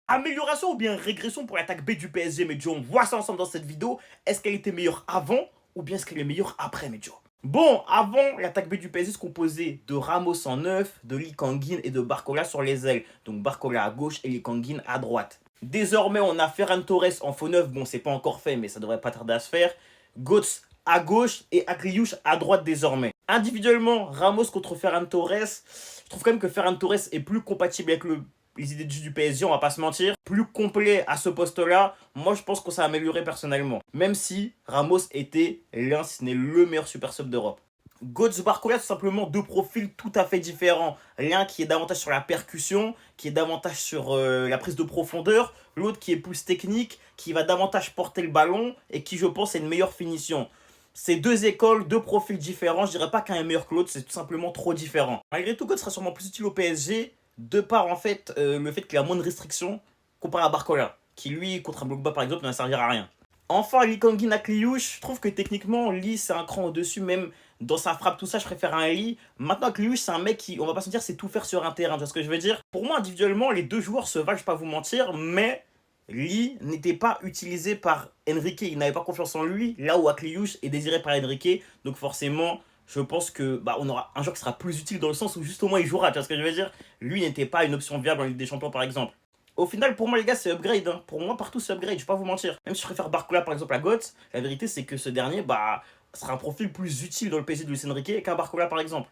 Amélioration ou bien régression pour l'attaque B du PSG, Medjo? On voit ça ensemble dans cette vidéo. Est-ce qu'elle était meilleure avant ou bien est-ce qu'elle est meilleure après, Medjo? Bon, avant, l'attaque B du PSG se composait de Ramos en neuf, de Lee Kang-in et de Barcola sur les ailes. Donc Barcola à gauche et Lee Kang-in à droite. Désormais, on a Ferran Torres en faux neuf. Bon, c'est pas encore fait, mais ça devrait pas tarder à se faire. Götze à gauche et Akliouche à droite désormais. Individuellement, Ramos contre Ferran Torres, je trouve quand même que Ferran Torres est plus compatible avec les idées de jeu du PSG, on va pas se mentir. Plus complet à ce poste-là, moi je pense que ça a amélioré personnellement. Même si Ramos était l'un, si ce n'est le meilleur super sub d'Europe. Götze Barcola, tout simplement deux profils tout à fait différents. L'un qui est davantage sur la percussion, qui est davantage sur la prise de profondeur. L'autre qui est plus technique, qui va davantage porter le ballon et qui, je pense, a une meilleure finition. C'est deux écoles, deux profils différents. Je dirais pas qu'un est meilleur que l'autre, c'est tout simplement trop différent. Malgré tout, Götze sera sûrement plus utile au PSG, de par en fait le fait qu'il a moins de restrictions comparé à Barcola, qui lui, contre un bloc bas par exemple, ne servira à rien. Enfin, Lee Kang-in à Kliouche, je trouve que techniquement, Lee c'est un cran au-dessus, même dans sa frappe, tout ça, je préfère un Lee. Maintenant, Kliouche, c'est un mec qui, on va pas se dire, c'est tout faire sur un terrain, tu vois ce que je veux dire? Pour moi, individuellement, les deux joueurs se valent, je vais pas vous mentir, mais Lee n'était pas utilisé par Enrique, il n'avait pas confiance en lui, là où Akliouche est désiré par Enrique, donc forcément, je pense que on aura un joueur qui sera plus utile dans le sens où justement il jouera, tu vois ce que je veux dire? Lui n'était pas une option viable en Ligue des Champions par exemple. Au final, pour moi, les gars, c'est upgrade. Hein. Pour moi, partout, c'est upgrade. Je vais pas vous mentir. Même si je préfère Barcola, par exemple, à Götze, la vérité, c'est que ce dernier, sera un profil plus utile dans le PSG de Luis Enrique qu'un Barcola, par exemple.